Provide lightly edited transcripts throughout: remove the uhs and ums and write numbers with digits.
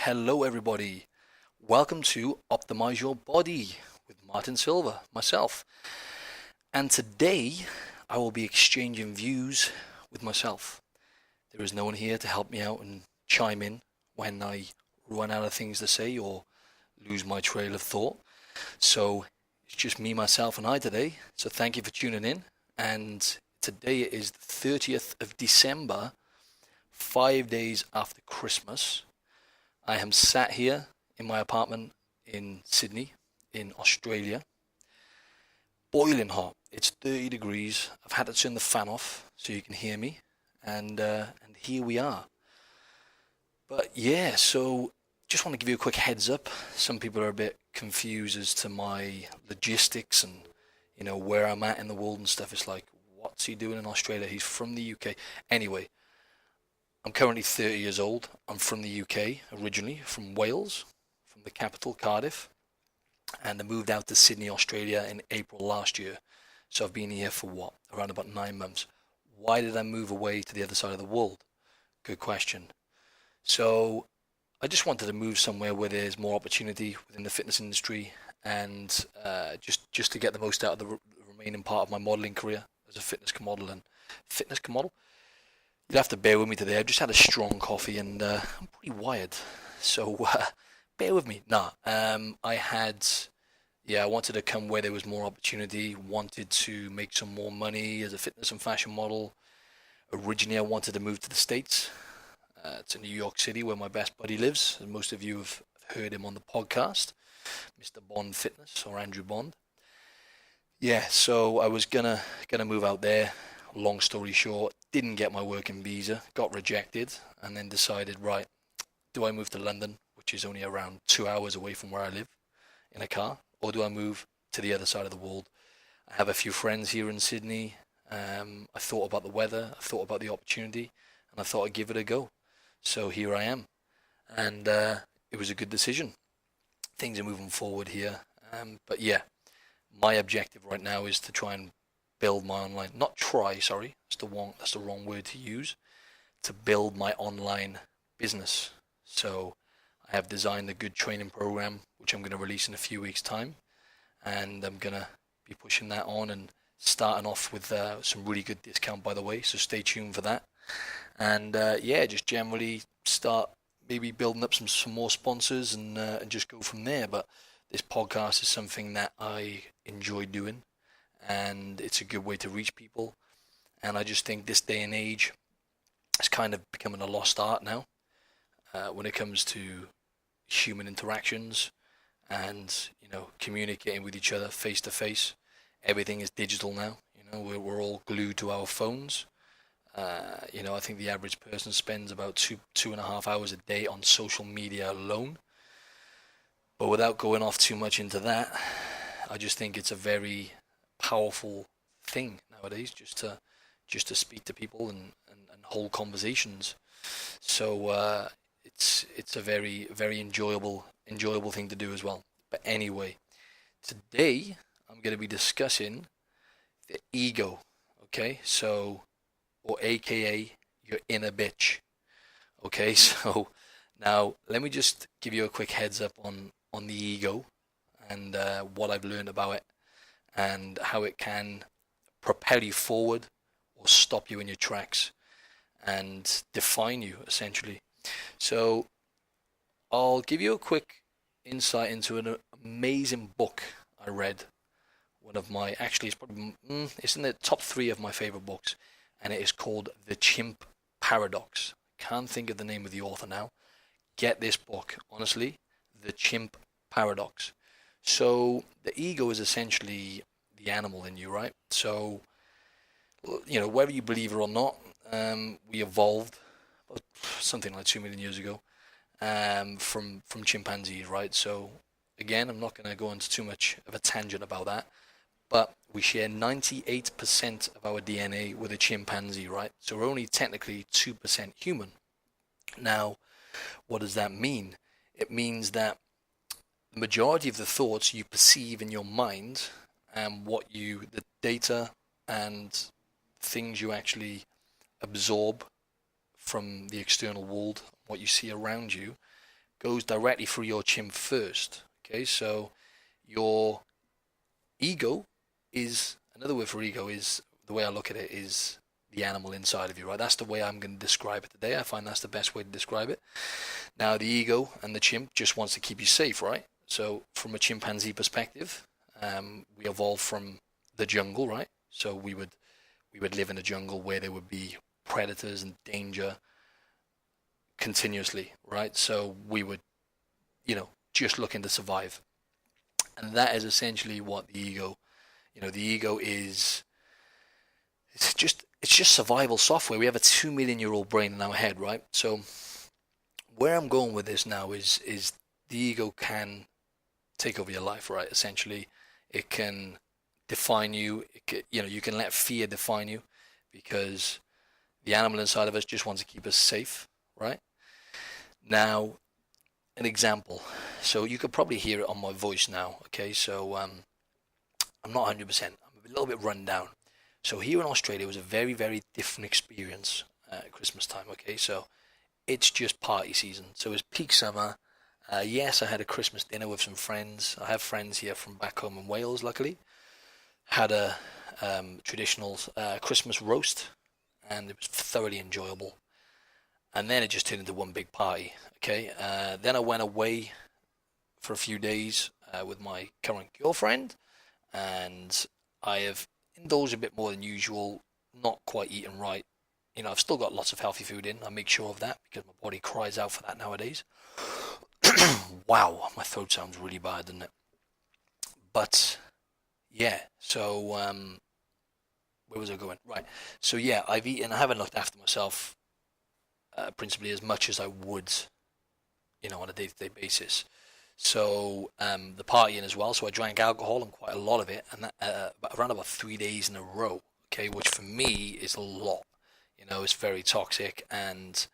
Hello, everybody. Welcome to Optimize Your Body with Martin Silva, myself. And today I will be exchanging views with myself. There is no one here to help me out and chime in when I run out of things to say or lose my trail of thought. So it's just me, myself, and I today. So thank you for tuning in. And today is the 30th of December, 5 days after Christmas. I am sat here in my apartment in Sydney, in Australia. Boiling hot. It's 30 degrees. I've had to turn the fan off so you can hear me. And here we are. But yeah, so just want to give you a quick heads up. Some people are a bit confused as to my logistics and, where I'm at in the world and stuff. It's like, what's he doing in Australia? He's from the UK. Anyway, I'm currently 30 years old. I'm from the UK originally, from Wales, from the capital, Cardiff. And I moved out to Sydney, Australia in April last year. So I've been here for around about 9 months. Why did I move away to the other side of the world? Good question. So I just wanted to move somewhere where there's more opportunity within the fitness industry and just to get the most out of the remaining part of my modeling career as a fitness model. You'd have to bear with me today. I've just had a strong coffee and I'm pretty wired. So bear with me. I wanted to come where there was more opportunity, wanted to make some more money as a fitness and fashion model. Originally, I wanted to move to the States, to New York City, where my best buddy lives. And most of you have heard him on the podcast, Mr. Bond Fitness, or Andrew Bond. Yeah, so I was gonna move out there. Long story short, didn't get my working visa, got rejected, and then decided, right, do I move to London, which is only around 2 hours away from where I live, in a car, or do I move to the other side of the world? I have a few friends here in Sydney. I thought about the weather, I thought about the opportunity, and I thought I'd give it a go. So here I am, and it was a good decision. Things are moving forward here, but yeah, my objective right now is to try and build my online, not try, sorry, that's the wrong word to use, to build my online business. So I have designed a good training program, which I'm going to release in a few weeks' time, and I'm going to be pushing that on and starting off with some really good discount, by the way, so stay tuned for that. And just generally start maybe building up some more sponsors and just go from there. But this podcast is something that I enjoy doing, and it's a good way to reach people. And I just think this day and age is kind of becoming a lost art now when it comes to human interactions and communicating with each other face to face. Everything is digital now. We're all glued to our phones. I think the average person spends about 2.5 hours a day on social media alone. But without going off too much into that, I just think it's a very powerful thing nowadays just to speak to people and hold conversations. So it's a very, very enjoyable thing to do as well. But anyway, today I'm going to be discussing the ego. Okay, so, or AKA your inner bitch. Okay, so now let me just give you a quick heads up on the ego and what I've learned about it and how it can propel you forward or stop you in your tracks and define you, essentially. So I'll give you a quick insight into an amazing book I read. One of my, actually it's in the top 3 of my favorite books, and it is called The Chimp Paradox. Can't think of the name of the author now. Get this book, honestly, The Chimp Paradox. So the ego is essentially the animal in you, right? So, whether you believe it or not, we evolved something like 2 million years ago from chimpanzees, right? So again, I'm not going to go into too much of a tangent about that, but we share 98% of our DNA with a chimpanzee, right? So we're only technically 2% human. Now, what does that mean? It means that the majority of the thoughts you perceive in your mind and the data and things you actually absorb from the external world, what you see around you, goes directly through your chimp first. Okay, so your ego is, another word for ego is, the way I look at it is the animal inside of you, right? That's the way I'm going to describe it today. I find that's the best way to describe it. Now, the ego and the chimp just wants to keep you safe, right? So, from a chimpanzee perspective, we evolved from the jungle, right? So we would live in a jungle where there would be predators and danger continuously, right? So we would, just looking to survive, and that is essentially what the ego, the ego is. It's just survival software. We have a 2 million-year-old brain in our head, right? So where I'm going with this now is the ego can take over your life, right? Essentially, it can define you. You can let fear define you, because the animal inside of us just wants to keep us safe, right? Now, an example. So you could probably hear it on my voice now. Okay, so I'm not 100%. I'm a little bit run down. So here in Australia, it was a very, very different experience at Christmas time. Okay, so it's just party season. So it's peak summer. Yes, I had a Christmas dinner with some friends. I have friends here from back home in Wales, luckily. Had a traditional Christmas roast, and it was thoroughly enjoyable. And then it just turned into one big party. Okay, then I went away for a few days with my current girlfriend, and I have indulged a bit more than usual, not quite eating right. I've still got lots of healthy food in. I make sure of that because my body cries out for that nowadays. Wow, my throat sounds really bad, doesn't it? But yeah, so where was I going? Right. So yeah, I haven't looked after myself principally as much as I would, on a day-to-day basis. So the partying as well. So I drank alcohol and quite a lot of it, and around about 3 days in a row. Okay, which for me is a lot. It's very toxic. And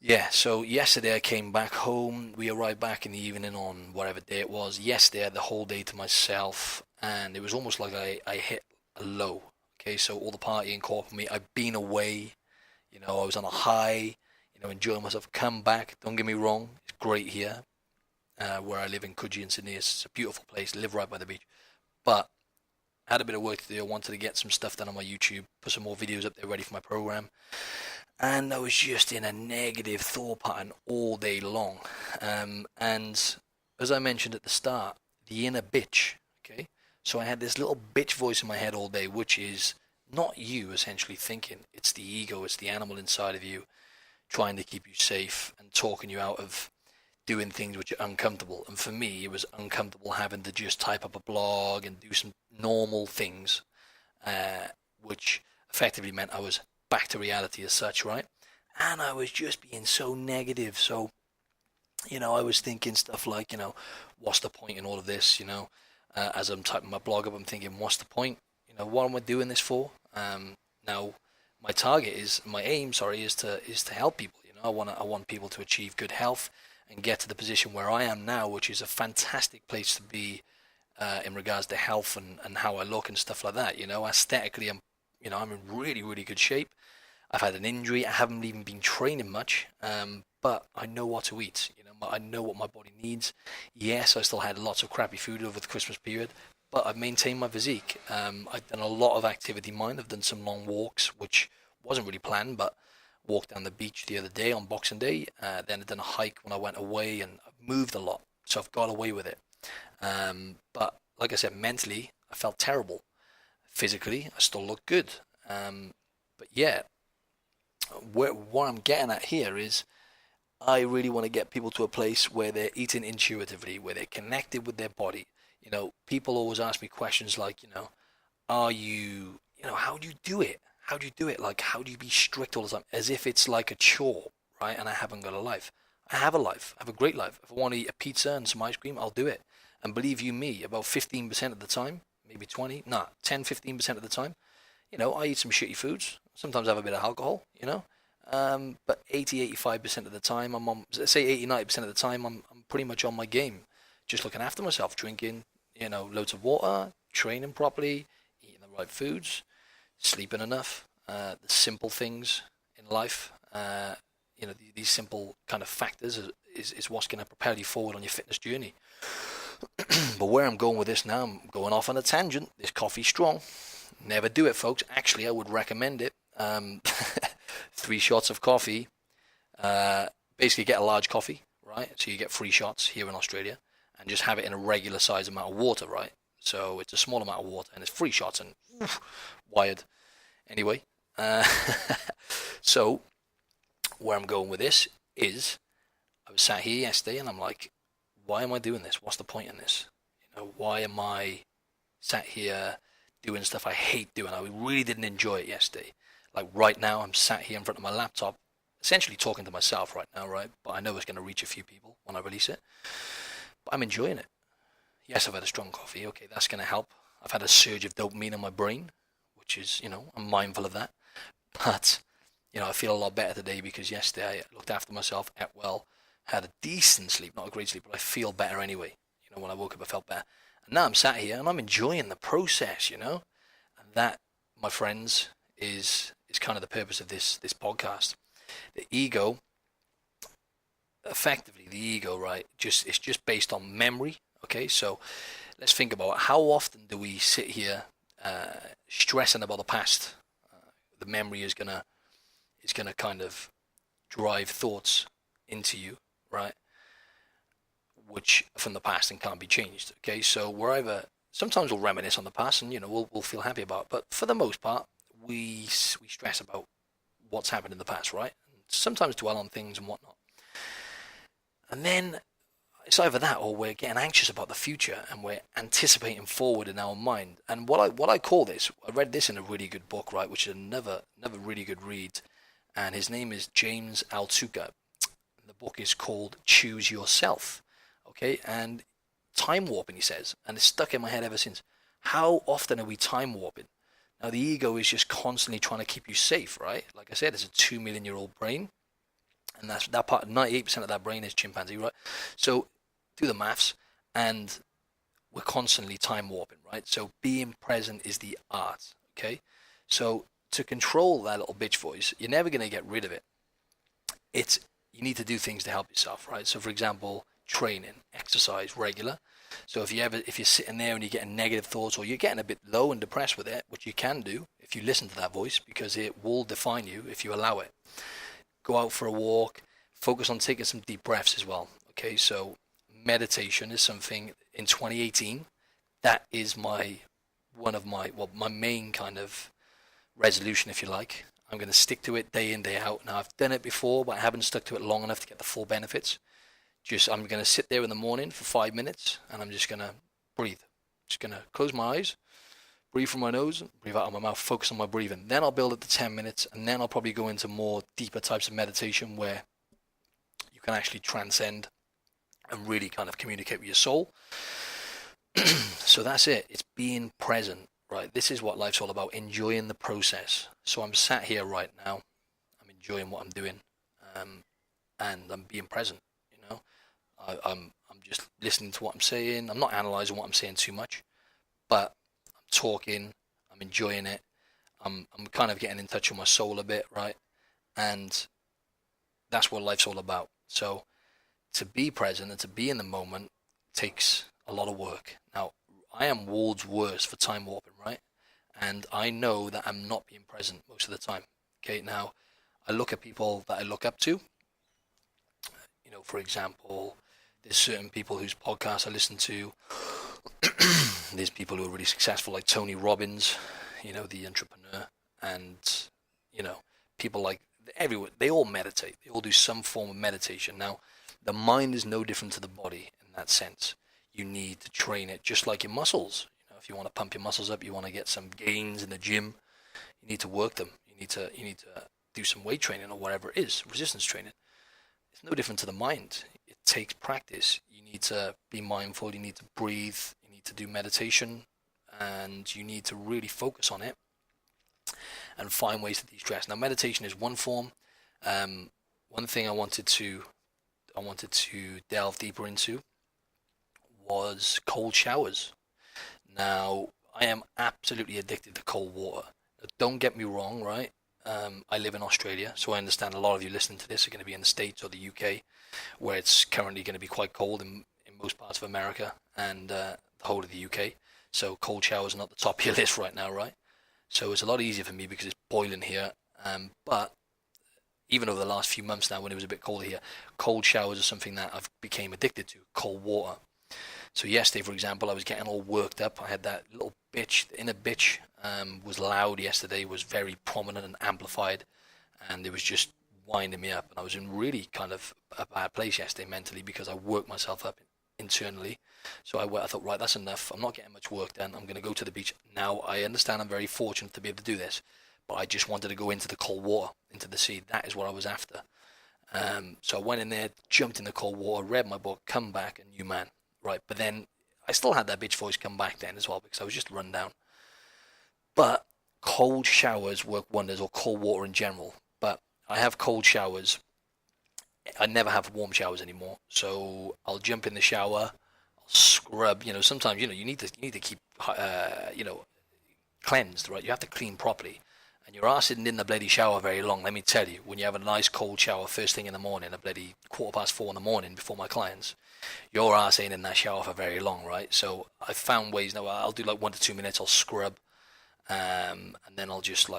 yeah, so yesterday I came back home. We arrived back in the evening on whatever day it was. Yesterday I had the whole day to myself, and it was almost like I hit a low. Okay, so all the partying caught up with me. I've been away. I was on a high. Enjoying myself. Come back. Don't get me wrong. It's great here, where I live in Coogee in Sydney. It's a beautiful place. Live right by the beach. But I had a bit of work to do. I wanted to get some stuff done on my YouTube. Put some more videos up there ready for my program. And I was just in a negative thought pattern all day long. And as I mentioned at the start, the inner bitch. Okay. So I had this little bitch voice in my head all day, which is not you essentially thinking. It's the ego. It's the animal inside of you trying to keep you safe and talking you out of doing things which are uncomfortable. And for me, it was uncomfortable having to just type up a blog and do some normal things, which effectively meant I was back to reality as such, right? And I was just being so negative. So, I was thinking stuff like, what's the point in all of this? As I'm typing my blog up, I'm thinking, what's the point? What am I doing this for? Now, my aim, is to help people. I want people to achieve good health and get to the position where I am now, which is a fantastic place to be in regards to health and how I look and stuff like that. Aesthetically, I'm in really, really good shape. I've had an injury. I haven't even been training much, but I know what to eat. I know what my body needs. Yes, I still had lots of crappy food over the Christmas period, but I've maintained my physique. I've done a lot of activity in mind. I've done some long walks, which wasn't really planned, but walked down the beach the other day on Boxing Day. Then I've done a hike when I went away, and I've moved a lot, so I've got away with it. But like I said, mentally, I felt terrible. Physically, I still look good. But yeah, what I'm getting at here is I really want to get people to a place where they're eating intuitively, where they're connected with their body. People always ask me questions like, are you, how do you do it? How do you do it? Like, how do you be strict all the time? As if it's like a chore, right? And I haven't got a life. I have a life. I have a great life. If I want to eat a pizza and some ice cream, I'll do it. And believe you me, about 15% of the time, maybe 20, nah, 10, 15% of the time, I eat some shitty foods. Sometimes I have a bit of alcohol. But 80, 85% of the time, I'm on, say 80, 90% of the time, I'm pretty much on my game. Just looking after myself, drinking, loads of water, training properly, eating the right foods, sleeping enough, the simple things in life. these simple kind of factors is what's going to propel you forward on your fitness journey. But where I'm going with this now, I'm going off on a tangent. This coffee's strong. Never do it, folks. Actually, I would recommend it. 3 shots of coffee. Basically, get a large coffee, right? So you get 3 shots here in Australia, and just have it in a regular size amount of water, right? So it's a small amount of water, and it's 3 shots, and wired. Anyway, so where I'm going with this is, I was sat here yesterday, and I'm like, why am I doing this? What's the point in this? Why am I sat here doing stuff I hate doing? I really didn't enjoy it yesterday. Like right now, I'm sat here in front of my laptop, essentially talking to myself right now, right? But I know it's going to reach a few people when I release it. But I'm enjoying it. Yes, I've had a strong coffee. Okay, that's going to help. I've had a surge of dopamine in my brain, which is, I'm mindful of that. But, I feel a lot better today because yesterday I looked after myself, ate well, had a decent sleep, not a great sleep, but I feel better anyway. When I woke up, I felt better. And now I'm sat here and I'm enjoying the process, And that, my friends, is kind of the purpose of this podcast. The ego, effectively, right? It's just based on memory. Okay, so let's think about how often do we sit here stressing about the past? The memory is gonna kind of drive thoughts into you, right? Which from the past and can't be changed. Okay, so sometimes we'll reminisce on the past and we'll feel happy about it, but for the most part we stress about what's happened in the past, right? And sometimes dwell on things and whatnot. And then it's either that or we're getting anxious about the future and we're anticipating forward in our mind. And what I call this, I read this in a really good book, right, which is another really good read, and his name is James Altucher. The book is called Choose Yourself. Okay, and time warping, he says, and it's stuck in my head ever since. How often are we time warping? Now, the ego is just constantly trying to keep you safe, right? Like I said, it's a 2 million year old brain, and that part, 98% of that brain is chimpanzee, right? So do the maths, and we're constantly time warping, right? So being present is the art, okay? So to control that little bitch voice, you're never going to get rid of it. You need to do things to help yourself, right? So for example, training, exercise, regular. So if you're sitting there and you're getting negative thoughts or you're getting a bit low and depressed with it, which you can do if you listen to that voice, because it will define you if you allow it. Go out for a walk, focus on taking some deep breaths as well. Okay, so meditation is something in 2018 that is my main kind of resolution, if you like. I'm going to stick to it day in, day out. Now, I've done it before, but I haven't stuck to it long enough to get the full benefits. I'm going to sit there in the morning for 5 minutes, and I'm just going to breathe. Just going to close my eyes, breathe from my nose, breathe out of my mouth, focus on my breathing. Then I'll build it to 10 minutes, and then I'll probably go into more deeper types of meditation where you can actually transcend and really kind of communicate with your soul. So that's it. It's being present, right? This is what life's all about, enjoying the process. So I'm sat here right now. I'm enjoying what I'm doing, and I'm being present. I'm just listening to what I'm saying. I'm not analyzing what I'm saying too much, but I'm talking. I'm enjoying it. I'm kind of getting in touch with my soul a bit, right? And that's what life's all about. So to be present and to be in the moment takes a lot of work. Now, I am world's worst for time warping, right? And I know that I'm not being present most of the time. Okay, now I look at people that I look up to. For example, there's certain people whose podcasts I listen to. There's people who are really successful, like Tony Robbins, the entrepreneur, and people like everyone. They all meditate. They all do some form of meditation. Now, the mind is no different to the body in that sense. You need to train it just like your muscles. If you want to pump your muscles up, you want to get some gains in the gym, you need to work them. You need to do some weight training or whatever it is, resistance training. It's no different to the mind. It takes practice. You need to be mindful. You need to breathe. You need to do meditation, and you need to really focus on it and find ways to de-stress. Now, meditation is one form. One thing I wanted to delve deeper into was cold showers. Now, I am absolutely addicted to cold water. Now, don't get me wrong, right? I live in Australia, so I understand a lot of you listening to this are going to be in the States or the UK, where it's currently going to be quite cold in most parts of America and the whole of the UK. So cold showers are not the top of your list right now, right? So it's a lot easier for me because it's boiling here. But even over the last few months now, when it was a bit colder here, cold showers are something that I've became addicted to. Cold water. So yesterday, for example, I was getting all worked up. I had that little bitch, the inner bitch, was loud yesterday, was very prominent and amplified, and it was just winding me up. And I was in really kind of a bad place yesterday mentally because I worked myself up internally. So I thought, right, that's enough. I'm not getting much work done. I'm going to go to the beach. Now, I understand I'm very fortunate to be able to do this, but I just wanted to go into the cold water, into the sea. That is what I was after. So I went in there, jumped in the cold water, read my book, come back, a new man. Right, but then I still had that bitch voice come back then as well because I was just run down. But cold showers work wonders, or cold water in general. But I have cold showers. I never have warm showers anymore. So I'll jump in the shower, I'll scrub. Sometimes you need to keep cleansed, right? You have to clean properly. And your ass isn't in the bloody shower very long, let me tell you. When you have a nice cold shower first thing in the morning, a bloody 4:15 in the morning before my clients, your ass ain't in that shower for very long, right? So I found ways now. I'll do like 1 to 2 minutes. I'll scrub, and then I'll just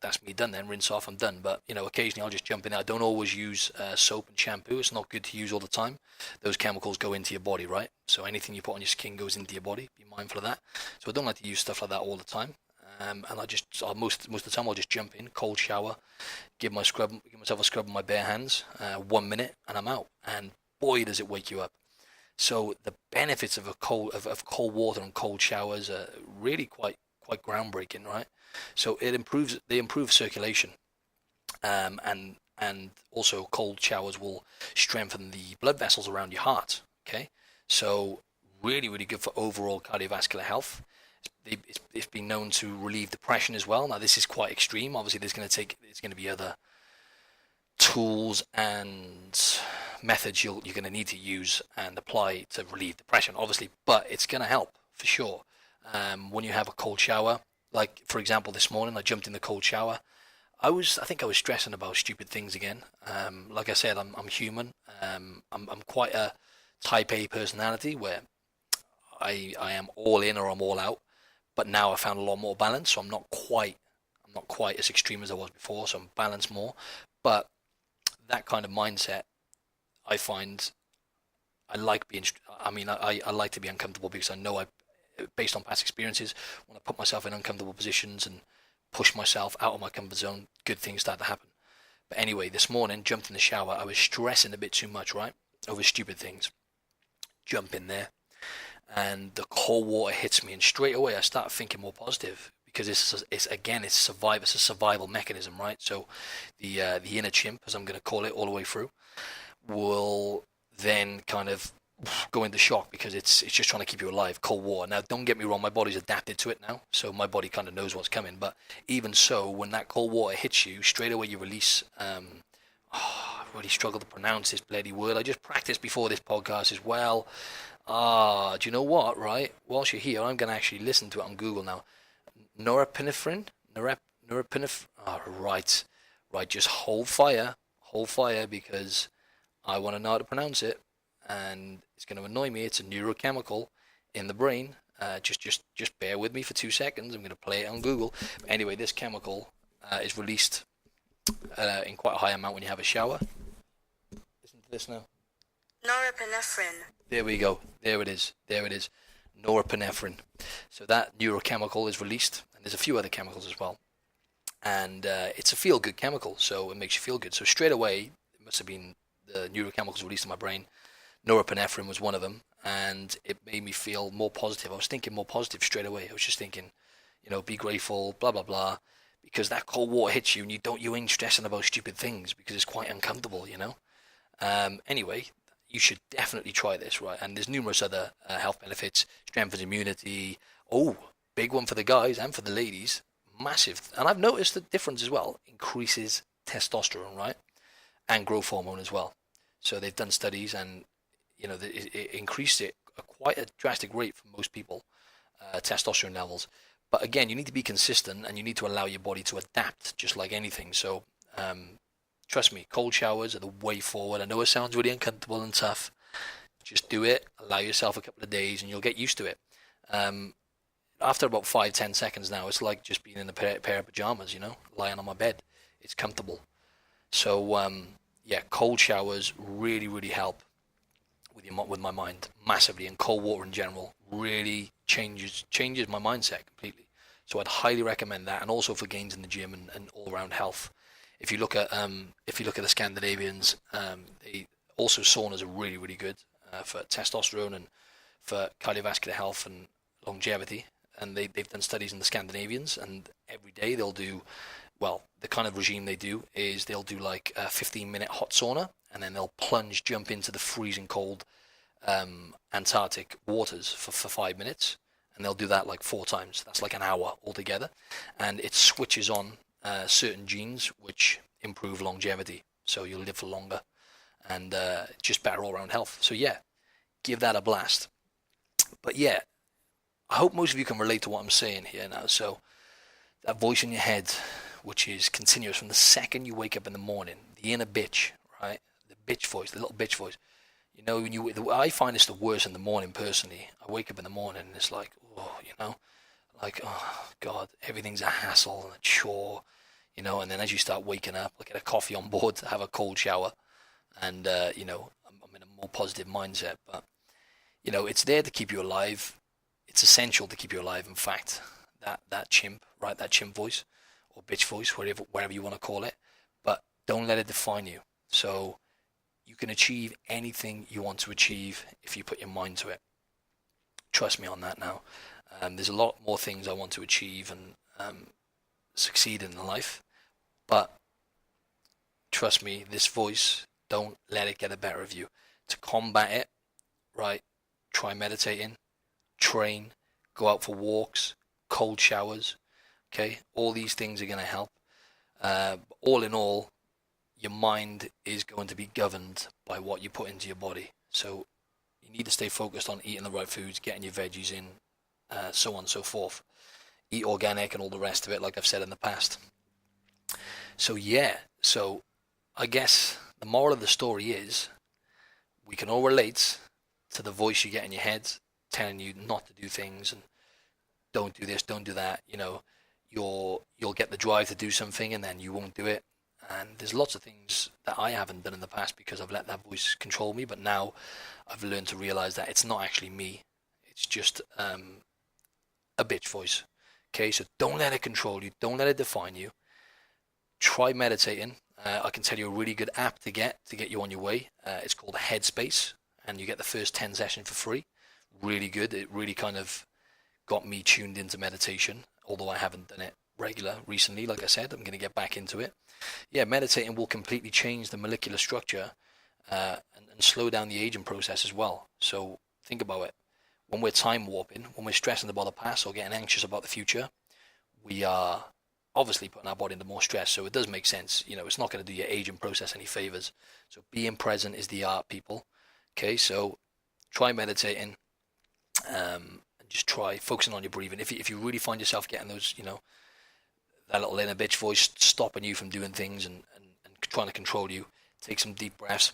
that's me done. Then rinse off. I'm done. But occasionally I'll just jump in. I don't always use soap and shampoo. It's not good to use all the time. Those chemicals go into your body, right? So anything you put on your skin goes into your body. Be mindful of that. So I don't like to use stuff like that all the time. And most of the time I'll just jump in, cold shower, give myself a scrub with my bare hands, 1 minute, and I'm out. And boy, does it wake you up. So the benefits of cold water and cold showers are really quite groundbreaking, right? So they improve circulation, and also cold showers will strengthen the blood vessels around your heart. Okay, so really good for overall cardiovascular health. It's been known to relieve depression as well. Now this is quite extreme. Obviously, there's going to be other tools and methods you're going to need to use and apply to relieve depression, obviously, but it's going to help for sure. When you have a cold shower, like for example this morning, I jumped in the cold shower. I think I was stressing about stupid things again. Like I said, I'm human. I'm quite a type A personality where I am all in or I'm all out. But now I found a lot more balance, so I'm not quite as extreme as I was before. So I'm balanced more. But that kind of mindset, I find, I like being. I mean, I like to be uncomfortable because I know based on past experiences, when I put myself in uncomfortable positions and push myself out of my comfort zone, good things start to happen. But anyway, this morning, jumped in the shower. I was stressing a bit too much, right, over stupid things. Jump in there, and the cold water hits me, and straight away I start thinking more positive because it's a survival mechanism, right? So the inner chimp, as I'm going to call it, all the way through, will then kind of go into shock because it's just trying to keep you alive. Cold water. Now, don't get me wrong, my body's adapted to it now, so my body kind of knows what's coming. But even so, when that cold water hits you, straight away you release. I really struggle to pronounce this bloody word. I just practiced before this podcast as well. Do you know what, right? Whilst you're here, I'm going to actually listen to it on Google now. Norepinephrine? Norepinephrine? Right. Just hold fire, because I want to know how to pronounce it, and it's going to annoy me. It's a neurochemical in the brain. Just bear with me for 2 seconds. I'm going to play it on Google. But anyway, this chemical is released in quite a high amount when you have a shower. Listen to this now. Norepinephrine. There we go. There it is. Norepinephrine. So that neurochemical is released, and there's a few other chemicals as well. And it's a feel-good chemical, so it makes you feel good. So straight away, it must have been the neurochemicals released in my brain. Norepinephrine was one of them, and it made me feel more positive. I was thinking more positive straight away. I was just thinking, be grateful, blah, blah, blah, because that cold water hits you, and you ain't stressing about stupid things because it's quite uncomfortable, Anyway, you should definitely try this, right? And there's numerous other health benefits, strengthens immunity. Oh, big one for the guys and for the ladies, massive. And I've noticed the difference as well, increases testosterone, right? And growth hormone as well. So they've done studies, and it increased it at quite a drastic rate for most people, testosterone levels. But again, you need to be consistent, and you need to allow your body to adapt, just like anything. So trust me, cold showers are the way forward. I know it sounds really uncomfortable and tough. Just do it. Allow yourself a couple of days, and you'll get used to it. After about 5-10 seconds now, it's like just being in a pair of pajamas, lying on my bed. It's comfortable. So yeah, cold showers really, really help with my mind massively, and cold water in general really changes my mindset completely. So I'd highly recommend that, and also for gains in the gym and all around health. If you look at the Scandinavians, they also saunas are really, really good for testosterone and for cardiovascular health and longevity. And they've done studies in the Scandinavians, and every day they'll do, well, the kind of regime they do is they'll do like a 15-minute hot sauna, and then they'll jump into the freezing cold Antarctic waters for 5 minutes, and they'll do that like 4 times. That's like an hour altogether, and it switches on certain genes which improve longevity, so you'll live for longer and just better all-around health. So yeah, give that a blast. But yeah, I hope most of you can relate to what I'm saying here now. So that voice in your head, which is continuous from the second you wake up in the morning, the inner bitch, right? The bitch voice, the little bitch voice. I find this the worst in the morning personally. I wake up in the morning and it's like, like, oh God, everything's a hassle and a chore, and then as you start waking up, I get a coffee on board to have a cold shower, and I'm in a more positive mindset. But it's there to keep you alive. It's essential to keep you alive. In fact, that chimp, right? That chimp voice or bitch voice, whatever you want to call it. But don't let it define you. So you can achieve anything you want to achieve if you put your mind to it. Trust me on that now. There's a lot more things I want to achieve and succeed in life. But trust me, this voice, don't let it get the better of you. To combat it, right? Try meditating, train, go out for walks, cold showers. Okay, all these things are going to help. All in all, your mind is going to be governed by what you put into your body. So you need to stay focused on eating the right foods, getting your veggies in, so on and so forth. Eat organic and all the rest of it, like I've said in the past. So yeah, so I guess the moral of the story is we can all relate to the voice you get in your head telling you not to do things and don't do this, don't do that. You'll get the drive to do something and then you won't do it. And there's lots of things that I haven't done in the past because I've let that voice control me. But now I've learned to realize that it's not actually me. It's just a bitch voice. Okay, so don't let it control you. Don't let it define you. Try meditating. I can tell you a really good app to get you on your way. It's called Headspace, and you get the first 10 sessions for free. Really good. It really kind of got me tuned into meditation, although I haven't done it regular recently. Like I said, I'm going to get back into it. Yeah, meditating will completely change the molecular structure and slow down the aging process as well. So think about it. When we're time warping, when we're stressing about the past or getting anxious about the future, we are obviously putting our body into more stress. So it does make sense. It's not going to do your aging process any favors. So being present is the art, people. Okay, so try meditating and just try focusing on your breathing. If you really find yourself getting those, that little inner bitch voice stopping you from doing things and trying to control you, take some deep breaths.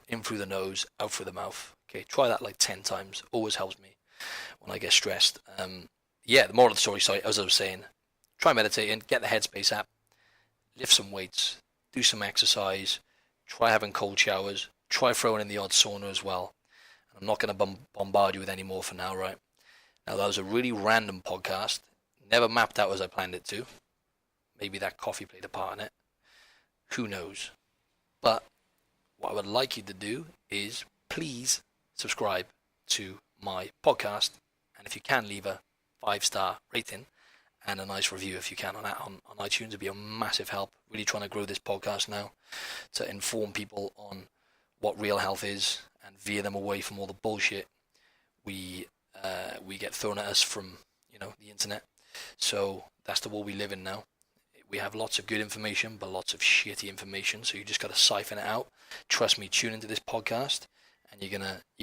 In through the nose, out through the mouth. Okay, try that like 10 times. Always helps me when I get stressed. Yeah, the moral of the story, sorry, as I was saying, try meditating, get the Headspace app, lift some weights, do some exercise, try having cold showers, try throwing in the odd sauna as well. And I'm not going to bombard you with any more for now, right? Now, that was a really random podcast, never mapped out as I planned it to. Maybe that coffee played a part in it. Who knows? But what I would like you to do is please subscribe to my podcast, and if you can, leave a 5-star rating and a nice review if you can on iTunes. It'd be a massive help. Really trying to grow this podcast now to inform people on what real health is and veer them away from all the bullshit we get thrown at us from the internet. So that's the world we live in now. We have lots of good information, but lots of shitty information. So you just got to siphon it out. Trust me, tune into this podcast, and you're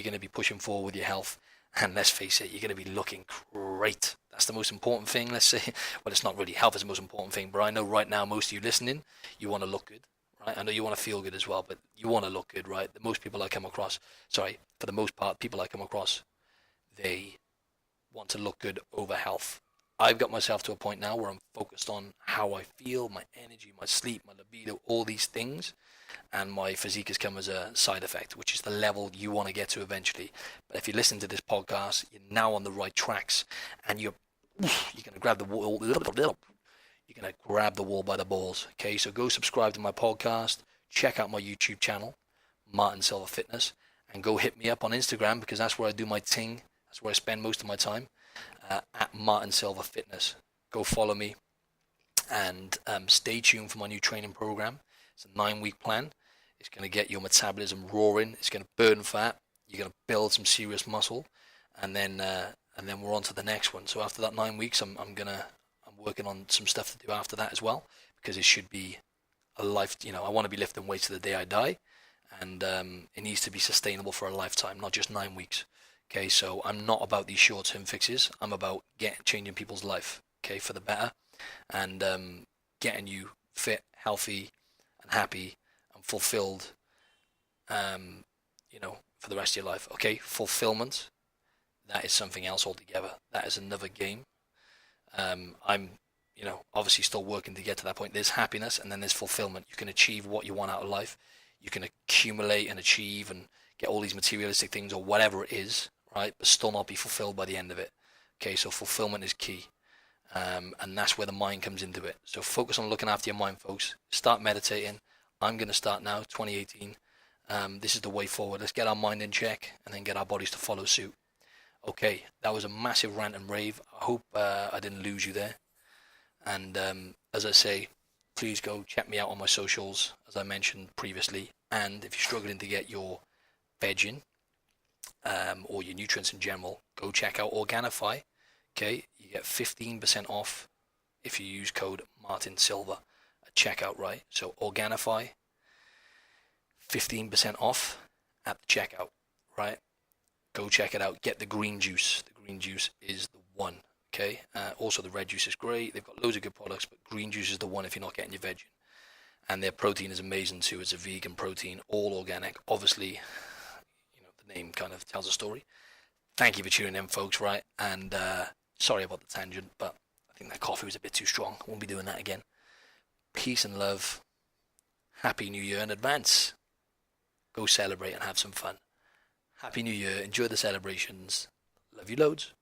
gonna be pushing forward with your health. And let's face it, you're going to be looking great. That's the most important thing. Let's say, well, it's not really health is the most important thing, but I know right now most of you listening, you want to look good, right? I know you want to feel good as well, but you want to look good, right? The most people I come across, sorry, for the most part, people I come across, they want to look good over health. I've got myself to a point now where I'm focused on how I feel, my energy, my sleep, my libido, all these things, and my physique has come as a side effect, which is the level you want to get to eventually. But if you listen to this podcast, you're now on the right tracks, and you're gonna grab the wall. You're gonna grab the wall by the balls. Okay, so go subscribe to my podcast, check out my YouTube channel, Martin Silva Fitness, and go hit me up on Instagram because that's where I do my thing. That's where I spend most of my time. At Martin Silva Fitness. Go follow me and stay tuned for my new training program. It's a 9-week plan. It's going to get your metabolism roaring. It's going to burn fat. You're going to build some serious muscle, and then we're on to the next one. So after that 9 weeks, I'm working on some stuff to do after that as well, because it should be a life. I want to be lifting weights to the day I die, and it needs to be sustainable for a lifetime, not just 9 weeks. Okay, so I'm not about these short-term fixes. I'm about changing people's life, okay, for the better, and getting you fit, healthy, and happy, and fulfilled, for the rest of your life. Okay, fulfillment, that is something else altogether. That is another game. I'm, obviously still working to get to that point. There's happiness, and then there's fulfillment. You can achieve what you want out of life. You can accumulate and achieve and get all these materialistic things or whatever it is, right? But still not be fulfilled by the end of it. Okay, so fulfillment is key. And that's where the mind comes into it. So focus on looking after your mind, folks. Start meditating. I'm going to start now, 2018. This is the way forward. Let's get our mind in check and then get our bodies to follow suit. Okay, that was a massive rant and rave. I hope I didn't lose you there. And as I say, please go check me out on my socials, as I mentioned previously. And if you're struggling to get your veg in, or your nutrients in general, go check out Organifi. Okay, you get 15% off if you use code Martin Silva at checkout, right? So Organifi, 15% off at the checkout, right? Go check it out. Get the green juice. The green juice is the one. Okay. Also, the red juice is great. They've got loads of good products, but green juice is the one if you're not getting your veg in. And their protein is amazing too. It's a vegan protein, all organic. Obviously, the name kind of tells a story. Thank you for tuning in, folks. Right. And sorry about the tangent, but I think that coffee was a bit too strong. I won't be doing that again. Peace and love. Happy New Year in advance. Go celebrate and have some fun. Happy New Year. Enjoy the celebrations. Love you loads.